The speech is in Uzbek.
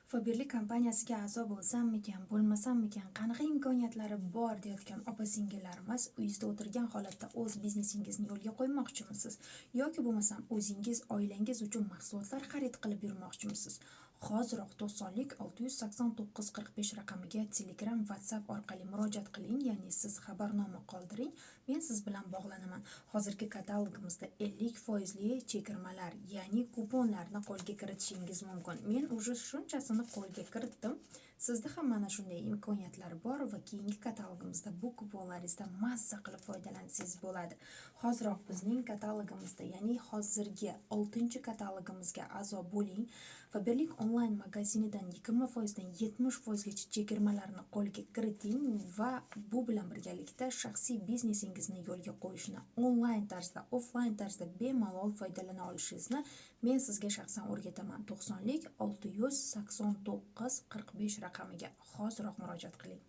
Faberlik kompaniyasiga a'zo bo'lsammikan, bo'lmasammikan, qanaqa imkoniyatlari bor deyotgan opa-singillarimiz uyingizda o'tirgan holatda o'z biznesingizni yo'lga qo'ymoqchimisiz? Yoki bo'lmasam o'zingiz, oilangiz uchun mahsulotlar xarid qilib yurmoqchimisiz? Hoziroq 90lik 689 45 raqamiga Telegram, WhatsApp orqali murojaat qiling, ya'ni siz xabarnoma qoldiring, men siz bilan bog'lanaman. Hozirgi katalogimizda 50% chegirmalar, ya'ni kuponlarni qo'lga kiritishingiz mumkin. Men уже shunchasini qo'lga kiritdim. Sizda ham mana shunday imkoniyatlar bor va keyingi katalogimizda bu kuponlaringizdan mazza qilib foydalansangiz bo'ladi. Hoziroq bizning katalogimizda, ya'ni hozirgi 6-katalogimizga a'zo bo'ling. Faberlik onlayn magazinidan 20% dan 70% gacha chegirmalarni qo'lga kiriting va bu bilan birgalikda shaxsiy biznesingizni yo'lga qo'yishni onlayn tarzda, offlayn tarzda bemalol foydalana olishingizni men sizga shaxsan o'rgataman. 90lik 689 45 raqamiga hoziroq murojaat qiling.